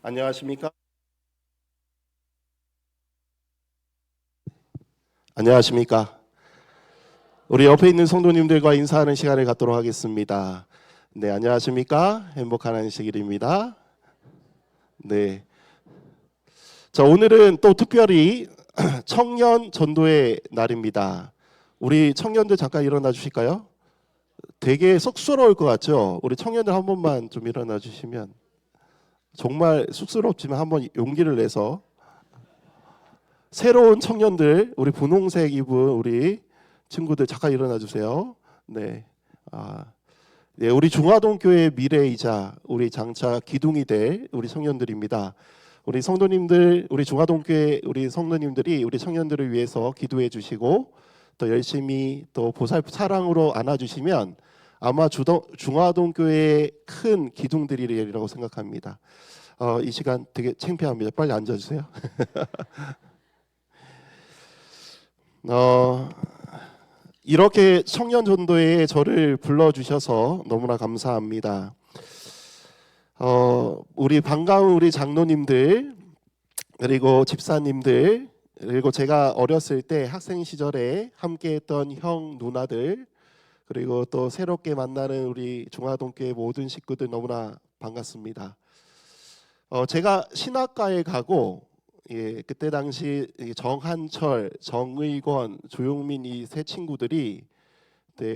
안녕하십니까? 안녕하십니까? 우리 옆에 있는 성도님들과 인사하는 시간을 갖도록 하겠습니다. 네, 안녕하십니까? 행복한 안식일입니다. 네, 자 오늘은 또 특별히 청년 전도의 날입니다. 우리 청년들 잠깐 일어나 주실까요? 되게 쑥스러울 것 같죠? 우리 청년들 한 번만 좀 일어나 주시면 정말 쑥스럽지만 한번 용기를 내서 새로운 청년들, 우리 분홍색 입은 우리 친구들 잠깐 일어나 주세요. 네, 네, 우리 중화동교회 미래이자 우리 장차 기둥이 될 우리 청년들입니다. 우리 성도님들, 우리 중화동교회 우리 성도님들이 우리 청년들을 위해서 기도해 주시고 또 열심히 또 보살 사랑으로 안아주시면 아마 중화동교회의 큰 기둥들이라고 생각합니다. 이 시간 되게 창피합니다. 빨리 앉아주세요. 이렇게 청년 전도에 저를 불러주셔서 너무나 감사합니다. 우리 반가운 우리 장로님들 그리고 집사님들 그리고 제가 어렸을 때 학생 시절에 함께했던 형 누나들 그리고 또 새롭게 만나는 우리 중화동교회 모든 식구들 너무나 반갑습니다. 제가 신학과에 가고 그때 당시 정한철, 정의권, 조용민 이 세 친구들이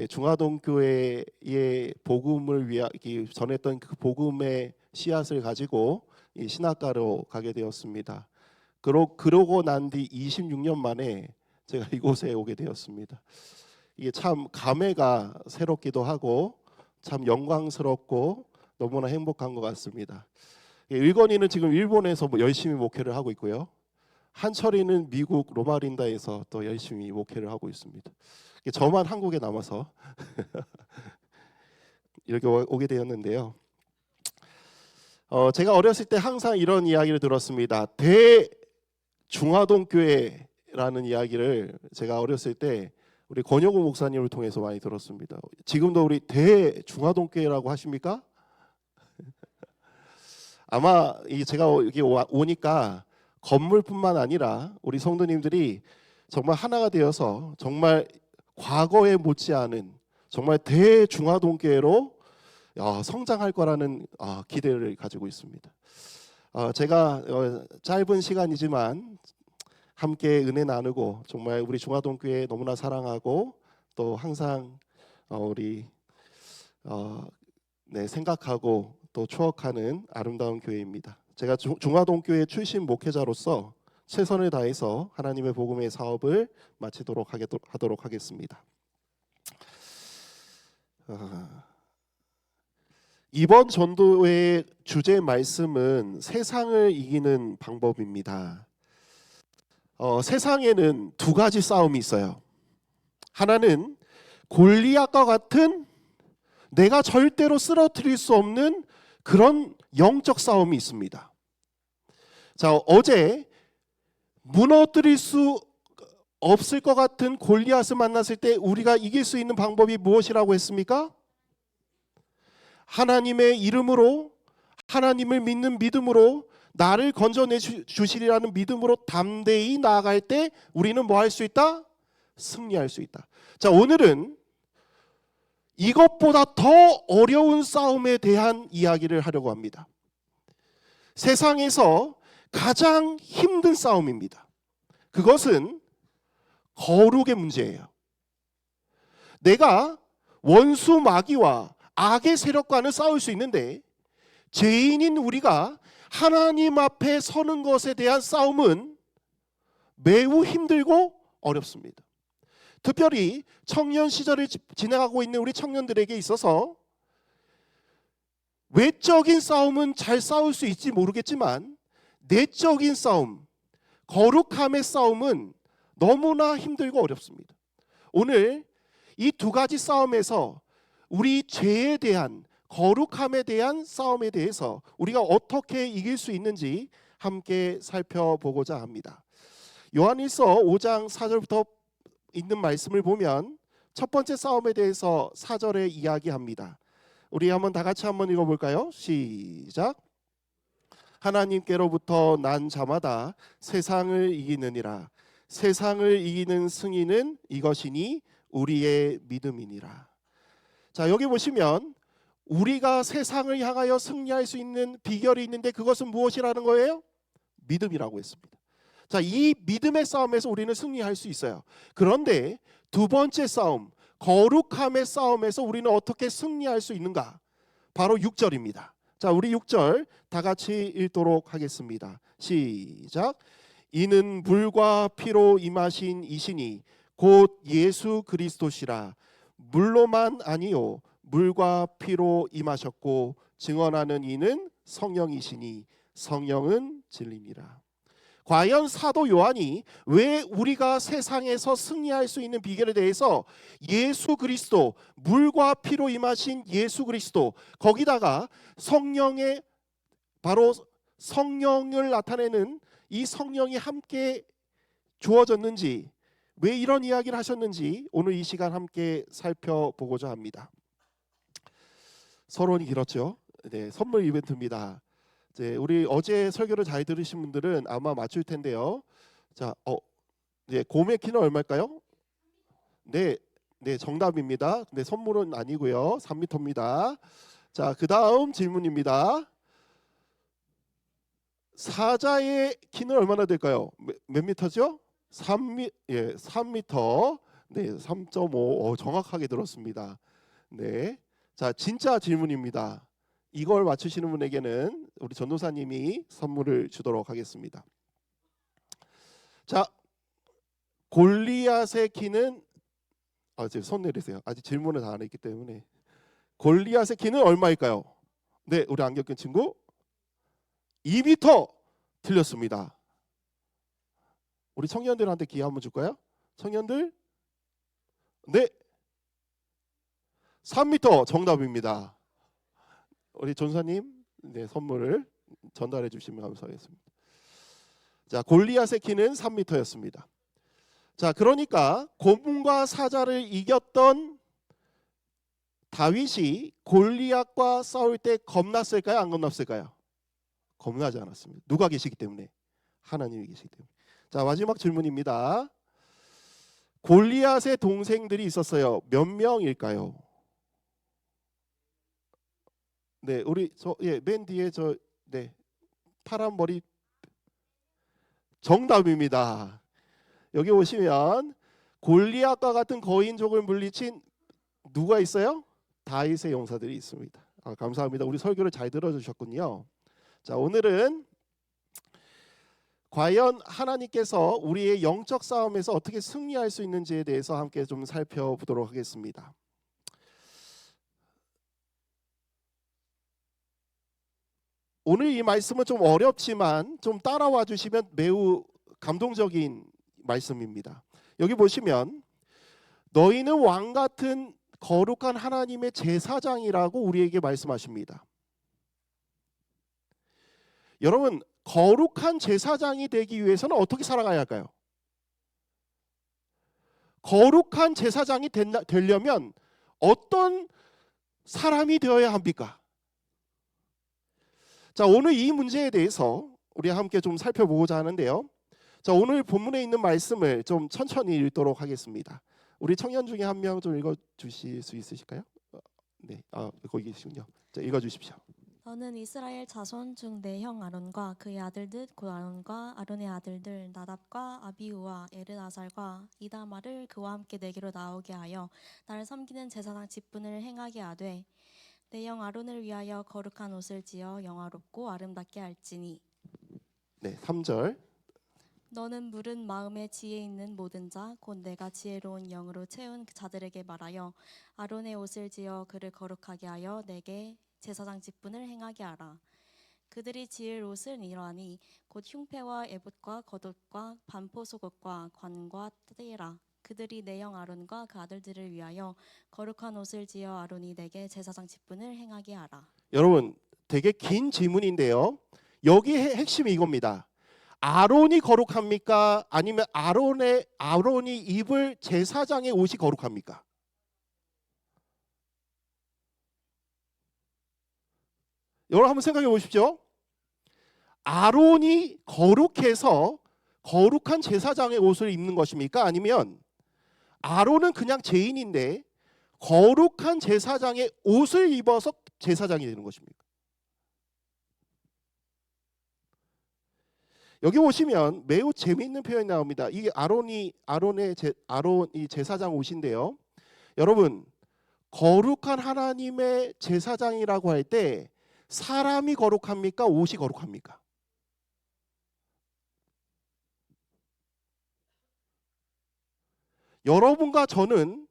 중화동교회의 복음을 위하 전했던 그 복음의 씨앗을 가지고 이 신학과로 가게 되었습니다. 그러고 난 뒤 26년 만에 제가 이곳에 오게 되었습니다. 이게 참 감회가 새롭기도 하고 참 영광스럽고 너무나 행복한 것 같습니다. 의건이는 지금 일본에서 열심히 목회를 하고 있고요. 한철이는 미국 로마린다에서 또 열심히 목회를 하고 있습니다. 저만 한국에 남아서 이렇게 오게 되었는데요. 제가 어렸을 때 항상 이런 이야기를 들었습니다. 대중화동교회라는 이야기를 제가 어렸을 때 우리 권영우 목사님을 통해서 많이 들었습니다. 지금도 우리 대중화동교회라고 하십니까? 아마 제가 여기 오니까 건물뿐만 아니라 우리 성도님들이 정말 하나가 되어서 정말 과거에 못지않은 정말 대중화동교회로 성장할 거라는 기대를 가지고 있습니다. 제가 짧은 시간이지만 함께 은혜 나누고 정말 우리 중화동교회 너무나 사랑하고 또 항상 우리 생각하고 또 추억하는 아름다운 교회입니다. 제가 중화동교회 출신 목회자로서 최선을 다해서 하나님의 복음의 사업을 마치도록 하도록 하겠습니다. 이번 전도의 주제 말씀은 세상을 이기는 방법입니다. 세상에는 두 가지 싸움이 있어요. 하나는 골리앗과 같은 내가 절대로 쓰러뜨릴 수 없는 그런 영적 싸움이 있습니다. 자, 어제 무너뜨릴 수 없을 것 같은 골리앗을 만났을 때 우리가 이길 수 있는 방법이 무엇이라고 했습니까? 하나님의 이름으로 하나님을 믿는 믿음으로 나를 건져내 주시리라는 믿음으로 담대히 나아갈 때 우리는 뭐 할 수 있다? 승리할 수 있다. 자, 오늘은 이것보다 더 어려운 싸움에 대한 이야기를 하려고 합니다. 세상에서 가장 힘든 싸움입니다. 그것은 거룩의 문제예요. 내가 원수 마귀와 악의 세력과는 싸울 수 있는데 죄인인 우리가 하나님 앞에 서는 것에 대한 싸움은 매우 힘들고 어렵습니다. 특별히 청년 시절을 지나가고 있는 우리 청년들에게 있어서 외적인 싸움은 잘 싸울 수 있지 모르겠지만 내적인 싸움, 거룩함의 싸움은 너무나 힘들고 어렵습니다. 오늘 이 두 가지 싸움에서 우리 죄에 대한 거룩함에 대한 싸움에 대해서 우리가 어떻게 이길 수 있는지 함께 살펴보고자 합니다. 요한일서 5장 4절부터 있는 말씀을 보면 첫 번째 싸움에 대해서 4절에 이야기합니다. 우리 한번 다 같이 한번 읽어볼까요? 시작. 하나님께로부터 난 자마다 세상을 이기느니라. 세상을 이기는 승리는 이것이니 우리의 믿음이니라. 자, 여기 보시면 우리가 세상을 향하여 승리할 수 있는 비결이 있는데 그것은 무엇이라는 거예요? 믿음이라고 했습니다. 자, 이 믿음의 싸움에서 우리는 승리할 수 있어요. 그런데 두 번째 싸움, 거룩함의 싸움에서 우리는 어떻게 승리할 수 있는가? 바로 6절입니다. 자, 우리 6절 다 같이 읽도록 하겠습니다. 시작. 이는 물과 피로 임하신 이시니 곧 예수 그리스도시라. 물로만 아니요 물과 피로 임하셨고 증언하는 이는 성령이시니 성령은 진리니라. 과연 사도 요한이 왜 우리가 세상에서 승리할 수 있는 비결에 대해서 예수 그리스도, 물과 피로 임하신 예수 그리스도, 거기다가 성령의 바로 성령을 나타내는 이 성령이 함께 주어졌는지, 왜 이런 이야기를 하셨는지 오늘 이 시간 함께 살펴보고자 합니다. 서론이 길었죠. 네, 선물 이벤트입니다. 우리 어제 설교를 잘 들으신 분들은 아마 맞출 텐데요. 자, 네, 곰의 키는 얼마일까요? 네, 네, 정답입니다. 근데 선물은 아니고요. 3m입니다. 자, 그 다음 질문입니다. 사자의 키는 얼마나 될까요? 몇 미터죠? 3m. 네, 3.5. 정확하게 들었습니다. 네, 자, 진짜 질문입니다. 이걸 맞추시는 분에게는 우리 전도사님이 선물을 주도록 하겠습니다. 자, 골리앗의 키는 지금 손 내리세요. 아직 질문을 다 안 했기 때문에. 골리앗의 키는 얼마일까요? 네, 우리 안경 낀 친구 2m. 틀렸습니다. 우리 청년들한테 기회 한번 줄까요? 청년들? 네, 3m 정답입니다. 우리 전사님, 네, 선물을 전달해 주시면 감사하겠습니다. 자, 골리앗의 키는 3m였습니다. 자, 그러니까 곰과 사자를 이겼던 다윗이 골리앗과 싸울 때 겁났을까요? 안 겁났을까요? 겁나지 않았습니다. 누가 계시기 때문에? 하나님이 계시기 때문에. 자, 마지막 질문입니다. 골리앗의 동생들이 있었어요. 몇 명일까요? 네, 우리 맨 뒤에 네, 파란 머리 정답입니다. 여기 보시면 골리앗과 같은 거인족을 물리친 누가 있어요? 다윗의 용사들이 있습니다. 감사합니다. 우리 설교를 잘 들어주셨군요. 자, 오늘은 과연 하나님께서 우리의 영적 싸움에서 어떻게 승리할 수 있는지에 대해서 함께 좀 살펴보도록 하겠습니다. 오늘 이 말씀은 좀 어렵지만 좀 따라와 주시면 매우 감동적인 말씀입니다. 여기 보시면 너희는 왕 같은 거룩한 하나님의 제사장이라고 우리에게 말씀하십니다. 여러분, 거룩한 제사장이 되기 위해서는 어떻게 살아가야 할까요? 거룩한 제사장이 되려면 어떤 사람이 되어야 합니까? 자, 오늘 이 문제에 대해서 우리 함께 좀 살펴보고자 하는데요. 자, 오늘 본문에 있는 말씀을 좀 천천히 읽도록 하겠습니다. 우리 청년 중에 한 명 좀 읽어 주실 수 있으실까요? 네, 거기 계시군요. 자, 읽어 주십시오. 너는 이스라엘 자손 중 내 형 아론과 그의 아들들 곧 아론과 아론의 아들들 나답과 아비후와 에르아살과 이다말을 그와 함께 내게로 나오게 하여 나를 섬기는 제사장 직분을 행하게 하되 내 형 아론을 위하여 거룩한 옷을 지어 영화롭고 아름답게 할지니. 네, 3절. 너는 물은 마음에 지혜 있는 모든 자 곧 내가 지혜로운 영으로 채운 자들에게 말하여 아론의 옷을 지어 그를 거룩하게 하여 내게 제사장 직분을 행하게 하라. 그들이 지을 옷은 이러하니 곧 흉패와 에봇과 겉옷과 반포 속옷과 관과 띠라. 그들이 내 형 아론과 그 아들들을 위하여 거룩한 옷을 지어 아론이 내게 제사장 직분을 행하게 하라. 여러분, 되게 긴 질문인데요. 여기의 핵심이 이겁니다. 아론이 거룩합니까? 아니면 아론이 입을 제사장의 옷이 거룩합니까? 여러분 한번 생각해 보십시오. 아론이 거룩해서 거룩한 제사장의 옷을 입는 것입니까? 아니면 아론은 그냥 죄인인데 거룩한 제사장의 옷을 입어서 제사장이 되는 것입니까? 여기 보시면 매우 재미있는 표현이 나옵니다. 이게 아론이 제사장 옷인데요. 여러분, 거룩한 하나님의 제사장이라고 할 때 사람이 거룩합니까? 옷이 거룩합니까? 여러분과 저는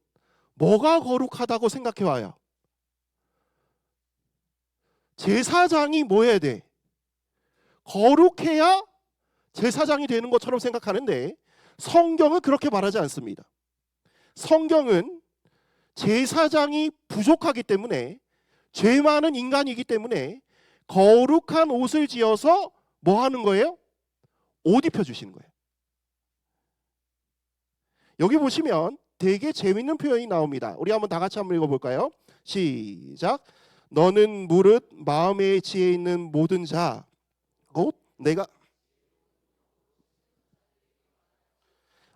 뭐가 거룩하다고 생각해 와요? 제사장이 뭐 해야 돼? 거룩해야 제사장이 되는 것처럼 생각하는데 성경은 그렇게 말하지 않습니다. 성경은 제사장이 부족하기 때문에, 죄 많은 인간이기 때문에 거룩한 옷을 지어서 뭐 하는 거예요? 옷 입혀주시는 거예요. 여기 보시면 되게 재밌는 표현이 나옵니다. 우리 한번 다 같이 한번 읽어볼까요? 시작. 너는 무릇 마음의 지혜 있는 모든 자 곧 내가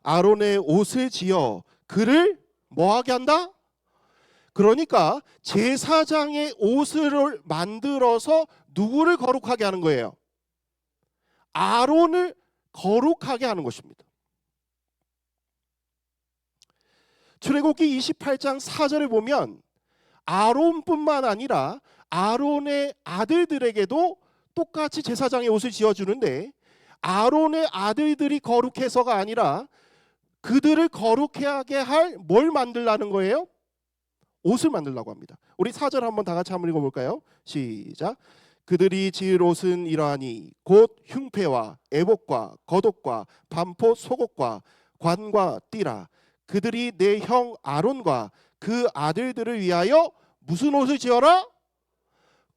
아론의 옷을 지어 그를 뭐하게 한다? 그러니까 제사장의 옷을 만들어서 누구를 거룩하게 하는 거예요? 아론을 거룩하게 하는 것입니다. 출애굽기 28장 4절에 보면 아론뿐만 아니라 아론의 아들들에게도 똑같이 제사장의 옷을 지어주는데, 아론의 아들들이 거룩해서가 아니라 그들을 거룩하게 할 뭘 만들라는 거예요? 옷을 만들라고 합니다. 우리 4절 한번 다 같이 한번 읽어볼까요? 시작. 그들이 지을 옷은 이러하니 곧 흉패와 애복과 겉옷과 반포 속옷과 관과 띠라. 그들이 내 형 아론과 그 아들들을 위하여 무슨 옷을 지어라?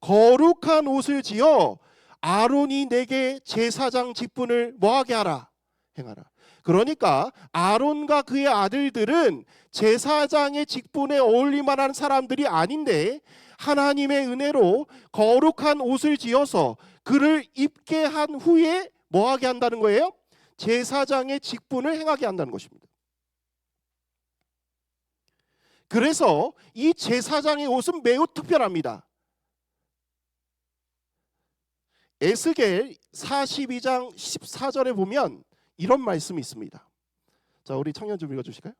거룩한 옷을 지어 아론이 내게 제사장 직분을 뭐하게 하라? 행하라. 그러니까 아론과 그의 아들들은 제사장의 직분에 어울릴 만한 사람들이 아닌데 하나님의 은혜로 거룩한 옷을 지어서 그를 입게 한 후에 뭐하게 한다는 거예요? 제사장의 직분을 행하게 한다는 것입니다. 그래서 이 제사장의 옷은 매우 특별합니다. 에스겔 42장 14절에 보면 이런 말씀이 있습니다. 자, 우리 청년 좀 읽어주실까요?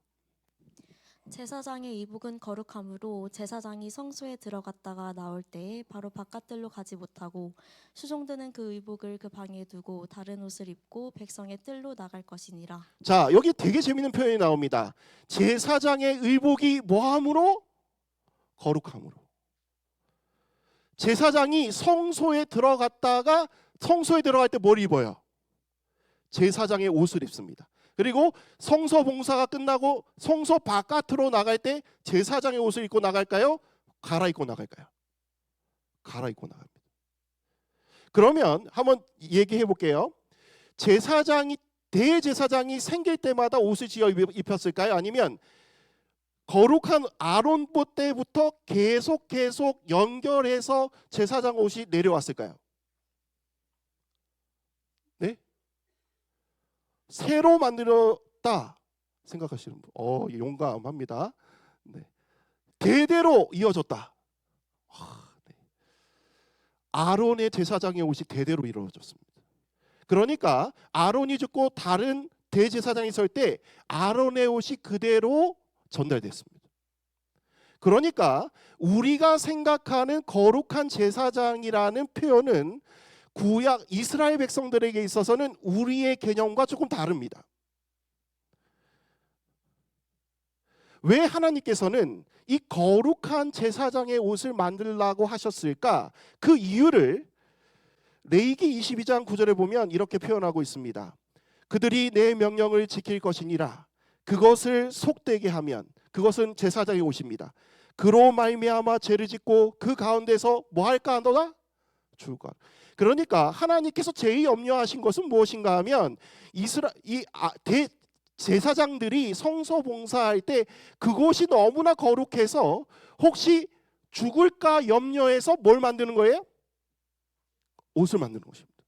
제사장의 이복은 거룩함으로 제사장이 성소에 들어갔다가 나올 때에 바로 바깥들로 가지 못하고 수종드는 그 의복을 그 방에 두고 다른 옷을 입고 백성의 뜰로 나갈 것이니라. 자, 여기 되게 재밌는 표현이 나옵니다. 제사장의 의복이 뭐함으로? 거룩함으로. 제사장이 성소에 들어갔다가 성소에 들어갈 때 뭘 입어요? 제사장의 옷을 입습니다. 그리고 성소 봉사가 끝나고 성소 바깥으로 나갈 때 제사장의 옷을 입고 나갈까요? 갈아입고 나갈까요? 갈아입고 나갑니다. 그러면 한번 얘기해 볼게요. 대제사장이 생길 때마다 옷을 지어 입혔을까요? 아니면 거룩한 아론 때부터 계속 연결해서 제사장 옷이 내려왔을까요? 네? 새로 만들었다 생각하시는 분, 용감합니다. 네. 대대로 이어졌다. 네. 아론의 제사장의 옷이 대대로 이루어졌습니다. 그러니까 아론이 죽고 다른 대제사장이 설 때 아론의 옷이 그대로 전달됐습니다. 그러니까 우리가 생각하는 거룩한 제사장이라는 표현은 구약 이스라엘 백성들에게 있어서는 우리의 개념과 조금 다릅니다. 왜 하나님께서는 이 거룩한 제사장의 옷을 만들라고 하셨을까? 그 이유를 레위기 22장 9절에 보면 이렇게 표현하고 있습니다. 그들이 내 명령을 지킬 것이니라. 그것을 속되게 하면, 그것은 제사장의 옷입니다. 그로 말미암아 죄를 짓고 그 가운데서 뭐 할까 하노라? 죽을까. 그러니까 하나님께서 제일 염려하신 것은 무엇인가 하면 제사장들이 성소 봉사할 때 그곳이 너무나 거룩해서 혹시 죽을까 염려해서 뭘 만드는 거예요? 옷을 만드는 것입니다.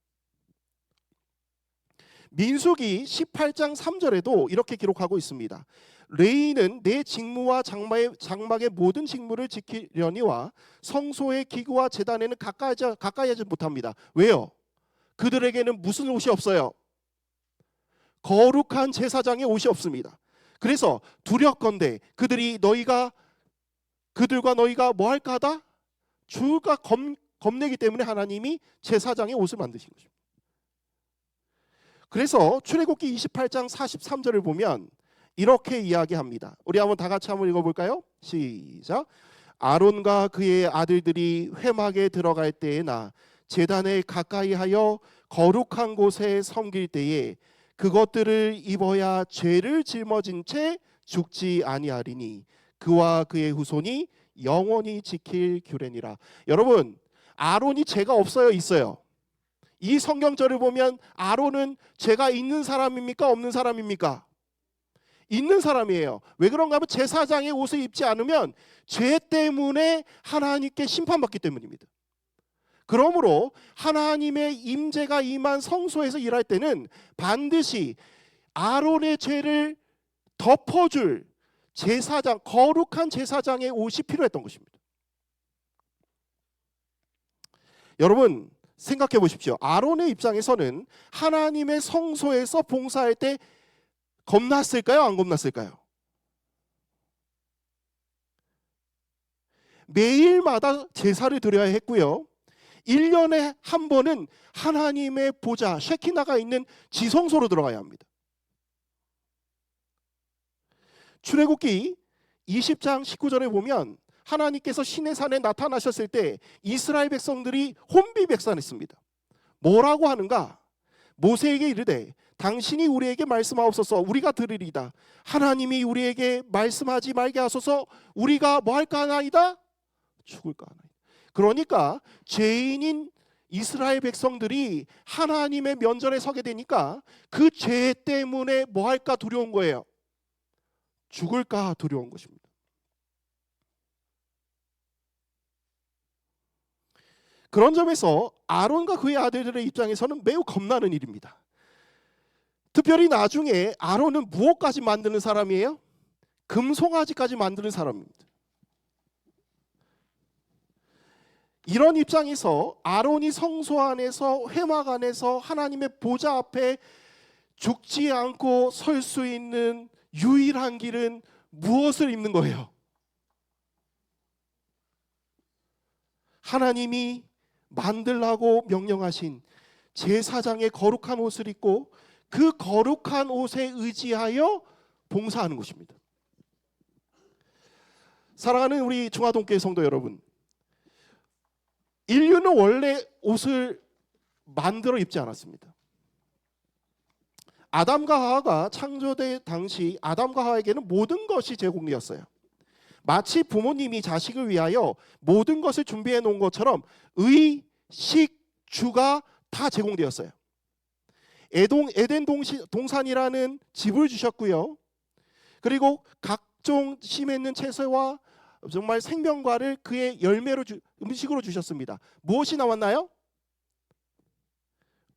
민수기 18장 3절에도 이렇게 기록하고 있습니다. 레위인은 내 직무와 장막의 모든 직무를 지키려니와 성소의 기구와 제단에는 가까이 하지 못합니다. 왜요? 그들에게는 무슨 옷이 없어요? 거룩한 제사장의 옷이 없습니다. 그래서 두렵건대 그들과 너희가 뭐 할까 하다? 주가 겁내기 때문에 하나님이 제사장의 옷을 만드신 것입니다. 그래서 출애굽기 28장 43절을 보면 이렇게 이야기합니다. 우리 한번 다 같이 한번 읽어볼까요? 시작. 아론과 그의 아들들이 회막에 들어갈 때에나 제단에 가까이 하여 거룩한 곳에 섬길 때에 그것들을 입어야 죄를 짊어진 채 죽지 아니하리니 그와 그의 후손이 영원히 지킬 규례니라. 여러분, 아론이 죄가 없어요, 있어요? 이 성경절을 보면 아론은 죄가 있는 사람입니까, 없는 사람입니까? 있는 사람이에요. 왜 그런가 하면 제사장의 옷을 입지 않으면 죄 때문에 하나님께 심판받기 때문입니다. 그러므로 하나님의 임재가 임한 성소에서 일할 때는 반드시 아론의 죄를 덮어줄 제사장, 거룩한 제사장의 옷이 필요했던 것입니다. 여러분 생각해 보십시오. 아론의 입장에서는 하나님의 성소에서 봉사할 때 겁났을까요? 안 겁났을까요? 매일마다 제사를 드려야 했고요. 1년에 한 번은 하나님의 보좌 쉐키나가 있는 지성소로 들어가야 합니다. 출애굽기 20장 19절에 보면 하나님께서 시내산에 나타나셨을 때 이스라엘 백성들이 혼비백산했습니다. 뭐라고 하는가? 모세에게 이르되 당신이 우리에게 말씀하옵소서 우리가 들으리이다. 하나님이 우리에게 말씀하지 말게 하소서 우리가 뭐 할까 하나이다? 죽을까 하나이다. 그러니까 죄인인 이스라엘 백성들이 하나님의 면전에 서게 되니까 그 죄 때문에 뭐 할까 두려운 거예요. 죽을까 두려운 것입니다. 그런 점에서 아론과 그의 아들들의 입장에서는 매우 겁나는 일입니다. 특별히 나중에 아론은 무엇까지 만드는 사람이에요? 금송아지까지 만드는 사람입니다. 이런 입장에서 아론이 성소 안에서 회막 안에서 하나님의 보좌 앞에 죽지 않고 설 수 있는 유일한 길은 무엇을 입는 거예요? 하나님이 만들라고 명령하신 제사장의 거룩한 옷을 입고 그 거룩한 옷에 의지하여 봉사하는 것입니다. 사랑하는 우리 중화동교회 성도 여러분, 인류는 원래 옷을 만들어 입지 않았습니다. 아담과 하와가 창조될 당시 아담과 하와에게는 모든 것이 제공되었어요. 마치 부모님이 자식을 위하여 모든 것을 준비해 놓은 것처럼 의, 식, 주가 다 제공되었어요. 에덴 동산이라는 집을 주셨고요. 그리고 각종 씨 맺는 채소와 정말 생명과를 그의 열매로 음식으로 주셨습니다. 무엇이 나왔나요?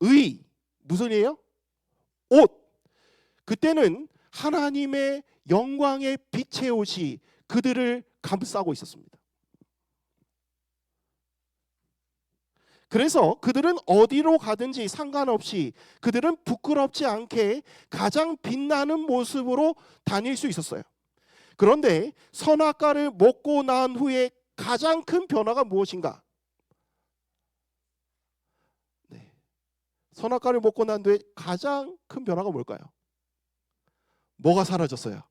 의, 무슨 의예요? 옷. 그때는 하나님의 영광의 빛의 옷이 그들을 감싸고 있었습니다. 그래서 그들은 어디로 가든지 상관없이 그들은 부끄럽지 않게 가장 빛나는 모습으로 다닐 수 있었어요. 그런데 선악과를 먹고 난 후에 가장 큰 변화가 무엇인가? 선악과를 먹고 난 뒤에 가장 큰 변화가 뭘까요? 뭐가 사라졌어요?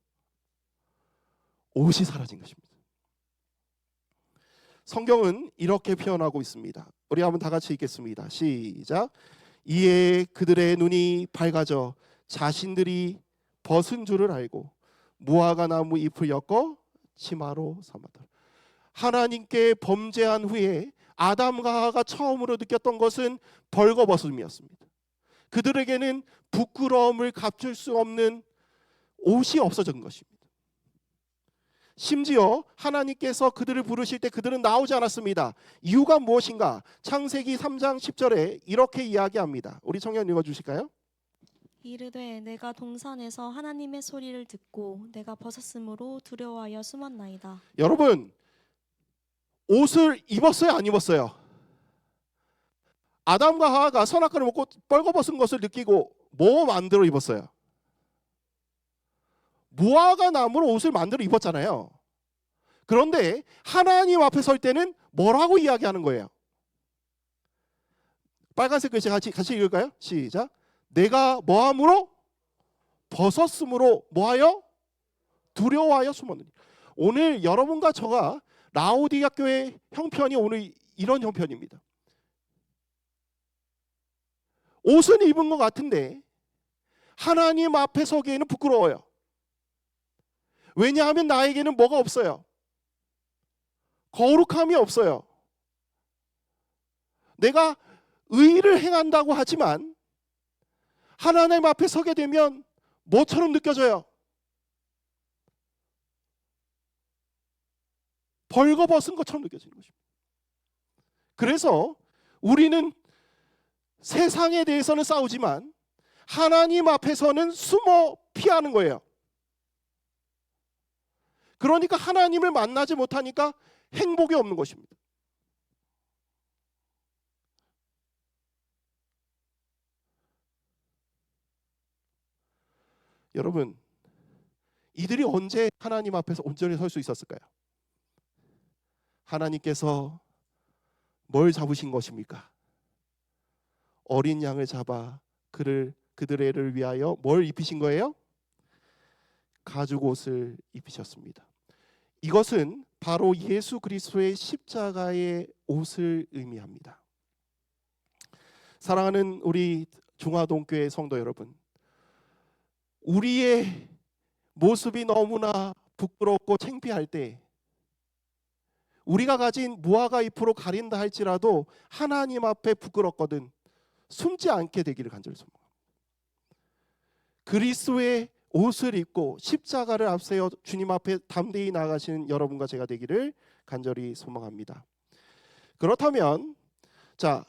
옷이 사라진 것입니다. 성경은 이렇게 표현하고 있습니다. 우리 한번 다 같이 읽겠습니다. 시작. 이에 그들의 눈이 밝아져 자신들이 벗은 줄을 알고 무화과 나무 잎을 엮어 치마로 삼았다. 하나님께 범죄한 후에 아담과 하와가 처음으로 느꼈던 것은 벌거벗음이었습니다. 그들에게는 부끄러움을 감출 수 없는 옷이 없어진 것입니다. 심지어 하나님께서 그들을 부르실 때 그들은 나오지 않았습니다. 이유가 무엇인가? 창세기 3장 10절에 이렇게 이야기합니다. 우리 청년 읽어주실까요? 이르되 내가 동산에서 하나님의 소리를 듣고 내가 벗었으므로 두려워하여 숨었나이다. 여러분, 옷을 입었어요, 안 입었어요? 아담과 하와가 선악과를 먹고 벌거벗은 것을 느끼고 뭐 만들어 입었어요? 무화과 나무로 옷을 만들어 입었잖아요. 그런데 하나님 앞에 설 때는 뭐라고 이야기하는 거예요? 빨간색 글씨 같이 읽을까요? 시작. 내가 뭐함으로? 벗었으므로 뭐하여? 두려워하여 숨었느니. 오늘 여러분과 저가 라오디가 교회 형편이 오늘 이런 형편입니다. 옷은 입은 것 같은데 하나님 앞에 서기에는 부끄러워요. 왜냐하면 나에게는 뭐가 없어요? 거룩함이 없어요. 내가 의를 행한다고 하지만 하나님 앞에 서게 되면 뭐처럼 느껴져요? 벌거벗은 것처럼 느껴지는 것입니다. 그래서 우리는 세상에 대해서는 싸우지만 하나님 앞에서는 숨어 피하는 거예요. 그러니까 하나님을 만나지 못하니까 행복이 없는 것입니다. 여러분, 이들이 언제 하나님 앞에서 온전히 설 수 있었을까요? 하나님께서 뭘 잡으신 것입니까? 어린 양을 잡아 그들을 위하여 뭘 입히신 거예요? 가죽 옷을 입히셨습니다. 이것은 바로 예수 그리스도의 십자가의 옷을 의미합니다. 사랑하는 우리 중화동교회 성도 여러분, 우리의 모습이 너무나 부끄럽고 창피할 때 우리가 가진 무화과 잎으로 가린다 할지라도 하나님 앞에 부끄럽거든 숨지 않게 되기를 간절히 소망합니다. 그리스도의 옷을 입고 십자가를 앞세워 주님 앞에 담대히 나아가시는 여러분과 제가 되기를 간절히 소망합니다. 그렇다면 자,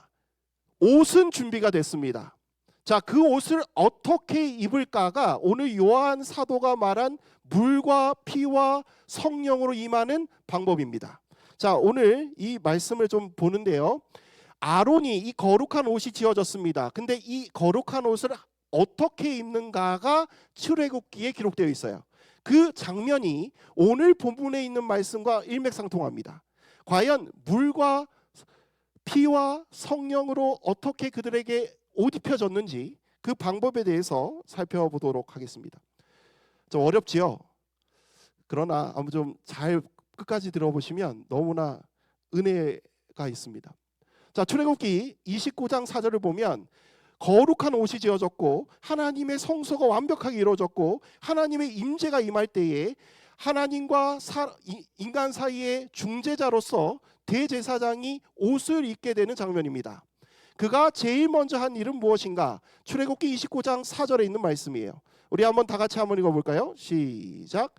옷은 준비가 됐습니다. 자, 그 옷을 어떻게 입을까가 오늘 요한 사도가 말한 물과 피와 성령으로 임하는 방법입니다. 자, 오늘 이 말씀을 좀 보는데요. 아론이 이 거룩한 옷이 지어졌습니다. 근데 이 거룩한 옷을 어떻게 입는가가 출애굽기에 기록되어 있어요. 그 장면이 오늘 본문에 있는 말씀과 일맥상통합니다. 과연 물과 피와 성령으로 어떻게 그들에게 옷 입혀졌는지 그 방법에 대해서 살펴보도록 하겠습니다. 좀 어렵지요? 그러나 아무 좀 잘 끝까지 들어보시면 너무나 은혜가 있습니다. 자, 출애굽기 29장 4절을 보면 거룩한 옷이 지어졌고 하나님의 성소가 완벽하게 이루어졌고 하나님의 임재가 임할 때에 하나님과 인간 사이의 중재자로서 대제사장이 옷을 입게 되는 장면입니다. 그가 제일 먼저 한 일은 무엇인가? 출애굽기 29장 4절에 있는 말씀이에요. 우리 한번 다 같이 한번 읽어볼까요? 시작.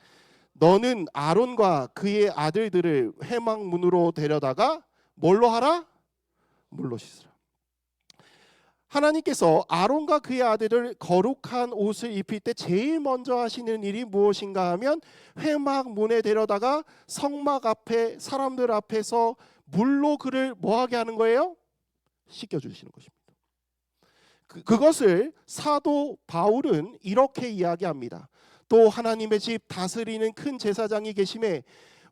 너는 아론과 그의 아들들을 회막문으로 데려다가 뭘로 하라? 물로 씻으라. 하나님께서 아론과 그의 아들을 거룩한 옷을 입힐 때 제일 먼저 하시는 일이 무엇인가 하면 회막문에 데려다가 성막 앞에 사람들 앞에서 물로 그를 뭐하게 하는 거예요? 씻겨주시는 것입니다. 그것을 사도 바울은 이렇게 이야기합니다. 또 하나님의 집 다스리는 큰 제사장이 계심에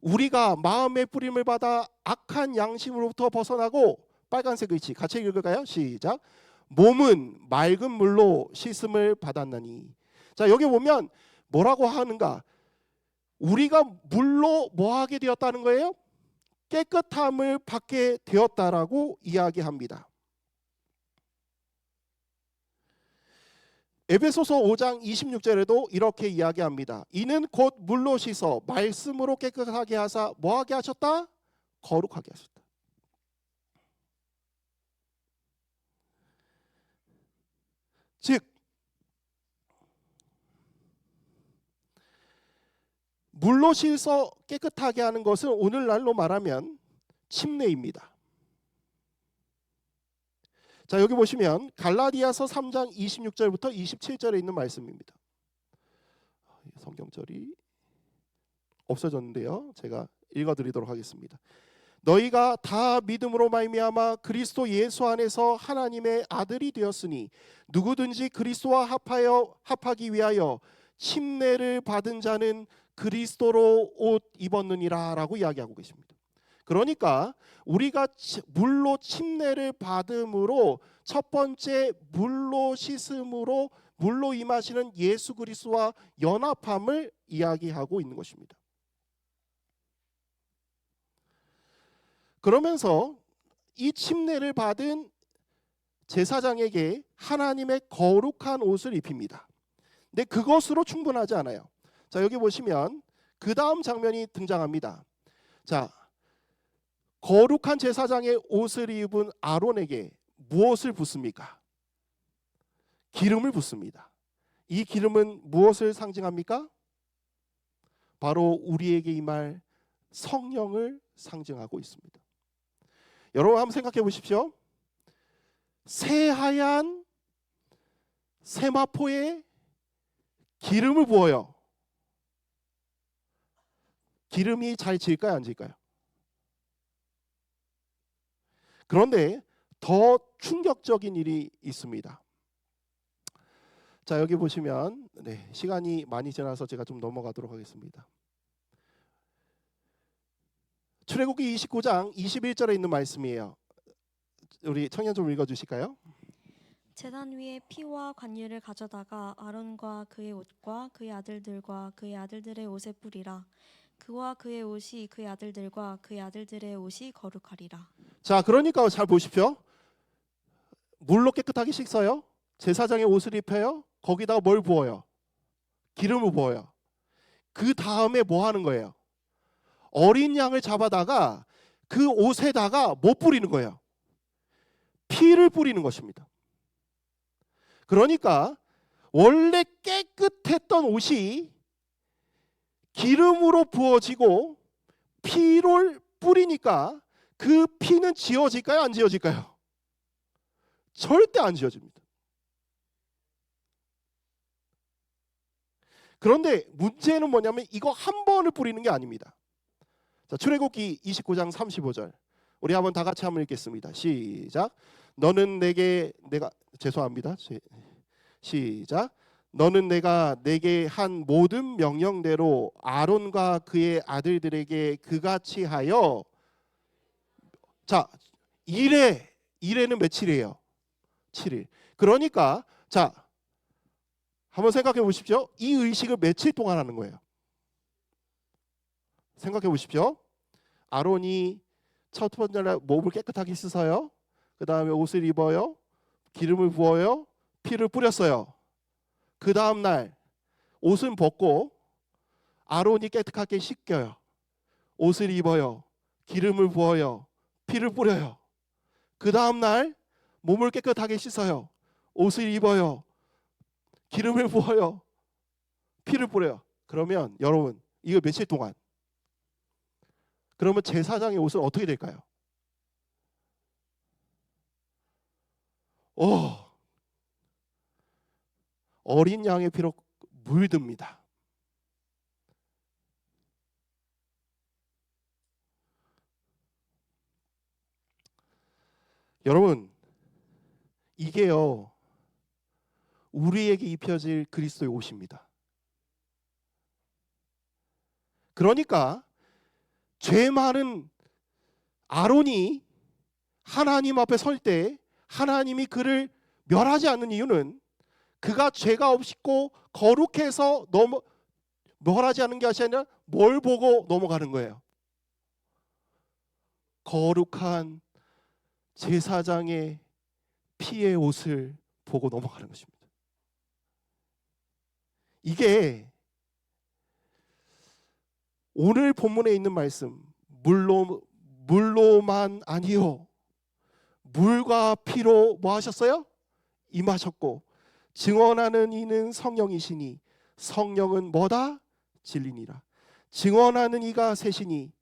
우리가 마음의 뿌림을 받아 악한 양심으로부터 벗어나고 빨간색 글씨 같이 읽을까요? 시작. 몸은 맑은 물로 씻음을 받았나니. 자, 여기 보면 뭐라고 하는가? 우리가 물로 뭐하게 되었다는 거예요? 깨끗함을 받게 되었다라고 이야기합니다. 에베소서 5장 26절에도 이렇게 이야기합니다. 이는 곧 물로 씻어 말씀으로 깨끗하게 하사 뭐하게 하셨다? 거룩하게 하셨다. 즉 물로 씻어 깨끗하게 하는 것은 오늘날로 말하면 침례입니다. 자, 여기 보시면 갈라디아서 3장 26절부터 27절에 있는 말씀입니다. 성경절이 없어졌는데요. 제가 읽어드리도록 하겠습니다. 너희가 다 믿음으로 말미암아 그리스도 예수 안에서 하나님의 아들이 되었으니 누구든지 그리스도와 합하기 위하여 침례를 받은 자는 그리스도로 옷 입었느니라 라고 이야기하고 계십니다. 그러니까 우리가 물로 침례를 받음으로 첫 번째 물로 씻음으로 물로 임하시는 예수 그리스도와 연합함을 이야기하고 있는 것입니다. 그러면서 이 침례를 받은 제사장에게 하나님의 거룩한 옷을 입힙니다. 근데 그것으로 충분하지 않아요. 자, 여기 보시면 그 다음 장면이 등장합니다. 자, 거룩한 제사장의 옷을 입은 아론에게 무엇을 붓습니까? 기름을 붓습니다. 이 기름은 무엇을 상징합니까? 바로 우리에게 임할 성령을 상징하고 있습니다. 여러분 한번 생각해 보십시오. 새하얀 세마포에 기름을 부어요. 기름이 잘 질까요, 안 질까요? 그런데 더 충격적인 일이 있습니다. 자, 여기 보시면 시간이 많이 지나서 제가 좀 넘어가도록 하겠습니다. 출애굽기 29장 21절에 있는 말씀이에요. 우리 청년 좀 읽어주실까요? 제단 위에 피와 관유를 가져다가 아론과 그의 옷과 그의 아들들과 그의 아들들의 옷에 뿌리라. 그와 그의 옷이 그의 아들들과 그의 아들들의 옷이 거룩하리라. 자, 그러니까 잘 보십시오. 물로 깨끗하게 씻어요. 제사장의 옷을 입혀요. 거기다가 뭘 부어요? 기름을 부어요. 그 다음에 뭐 하는 거예요? 어린 양을 잡아다가 그 옷에다가 뭐 뿌리는 거예요? 피를 뿌리는 것입니다. 그러니까 원래 깨끗했던 옷이 기름으로 부어지고 피를 뿌리니까 그 피는 지워질까요? 안 지워질까요? 절대 안 지워집니다. 그런데 문제는 뭐냐면 이거 한 번을 뿌리는 게 아닙니다. 자, 출애굽기 29장 35절 우리 한번 다 같이 한번 읽겠습니다. 시작. 너는 내게 죄송합니다. 시작. 너는 내가 내게 한 모든 명령대로 아론과 그의 아들들에게 그같이 하여. 자, 일에는 며칠이에요? 7일. 그러니까 자, 한번 생각해 보십시오. 이 의식을 며칠 동안 하는 거예요? 생각해 보십시오. 아론이 첫 번째 날 몸을 깨끗하게 씻어요. 그 다음에 옷을 입어요. 기름을 부어요. 피를 뿌렸어요. 그 다음 날 옷은 벗고 아론이 깨끗하게 씻겨요. 옷을 입어요. 기름을 부어요. 피를 뿌려요. 그 다음 날 몸을 깨끗하게 씻어요. 옷을 입어요. 기름을 부어요. 피를 뿌려요. 그러면 여러분 이거 며칠 동안? 그러면 제사장의 옷은 어떻게 될까요? 어린 양의 피로 물듭니다. 여러분 이게요 우리에게 입혀질 그리스도의 옷입니다. 그러니까 죄 많은 아론이 하나님 앞에 설 때 하나님이 그를 멸하지 않는 이유는 그가 죄가 없고 거룩해서 멸하지 않는 게 아니라 뭘 보고 넘어가는 거예요? 거룩한 제사장의 피의 옷을 보고 넘어가는 것입니다. 이게 오늘 본문에 있는 말씀 물로만 아니요 물과 피로 뭐 하셨어요? 임하셨고 증언하는 이는 성령이시니 성령은 뭐다? 진리니라. 증언하는 이가 셋이니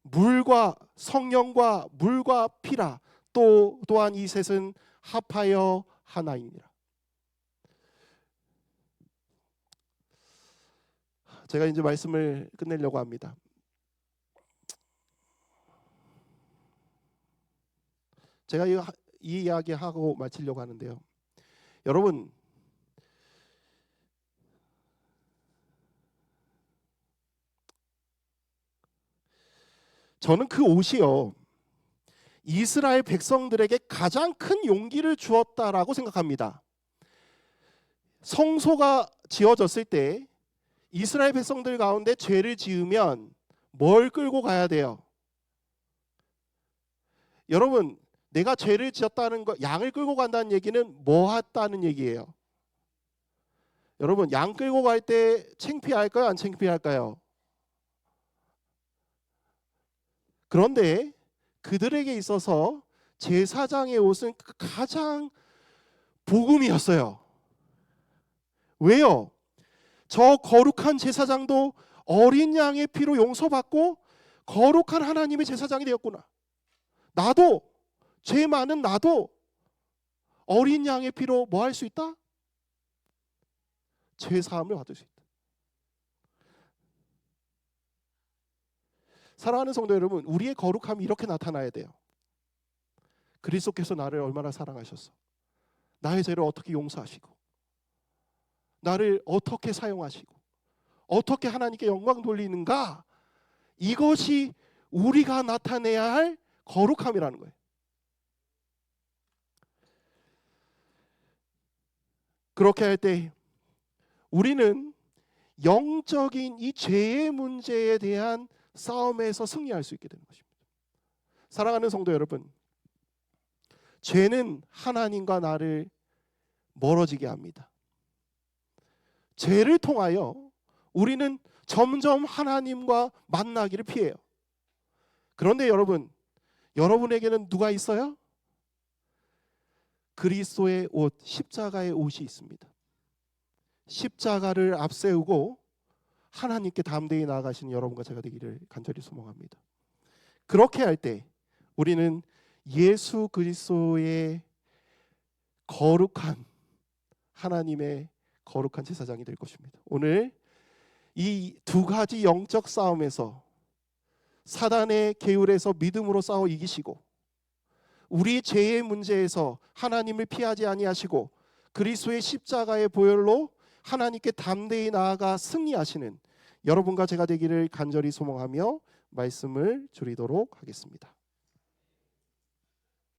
물과 성령과 물과 피라. 또한 이 셋은 합하여 하나이니라. 제가 이제 말씀을 끝내려고 합니다. 제가 이 이야기하고 마치려고 하는데요. 여러분, 저는 그 옷이요, 이스라엘 백성들에게 가장 큰 용기를 주었다라고 생각합니다. 성소가 지어졌을 때 이스라엘 백성들 가운데 죄를 지으면 뭘 끌고 가야 돼요? 여러분, 내가 죄를 지었다는 거, 양을 끌고 간다는 얘기는 뭐 했다는 얘기예요? 여러분, 양 끌고 갈 때 창피할까요? 안 창피할까요? 그런데 그들에게 있어서 제사장의 옷은 가장 복음이었어요. 왜요? 저 거룩한 제사장도 어린 양의 피로 용서받고 거룩한 하나님의 제사장이 되었구나. 나도, 죄 많은 나도 어린 양의 피로 뭐 할 수 있다? 죄 사함을 받을 수 있다. 사랑하는 성도 여러분, 우리의 거룩함이 이렇게 나타나야 돼요. 그리스도께서 나를 얼마나 사랑하셨어, 나의 죄를 어떻게 용서하시고, 나를 어떻게 사용하시고, 어떻게 하나님께 영광 돌리는가, 이것이 우리가 나타내야 할 거룩함이라는 거예요. 그렇게 할 때 우리는 영적인 이 죄의 문제에 대한 싸움에서 승리할 수 있게 되는 것입니다. 사랑하는 성도 여러분, 죄는 하나님과 나를 멀어지게 합니다. 죄를 통하여 우리는 점점 하나님과 만나기를 피해요. 그런데 여러분, 여러분에게는 누가 있어요? 그리스도의 옷, 십자가의 옷이 있습니다. 십자가를 앞세우고 하나님께 담대히 나아가시는 여러분과 제가 되기를 간절히 소망합니다. 그렇게 할 때 우리는 예수 그리스도의 거룩한 하나님의 거룩한 제사장이 될 것입니다. 오늘 이 두 가지 영적 싸움에서 사단의 계율에서 믿음으로 싸워 이기시고, 우리 죄의 문제에서 하나님을 피하지 아니하시고 그리스도의 십자가의 보혈로 하나님께 담대히 나아가 승리하시는 여러분과 제가 되기를 간절히 소망하며 말씀을 줄이도록 하겠습니다.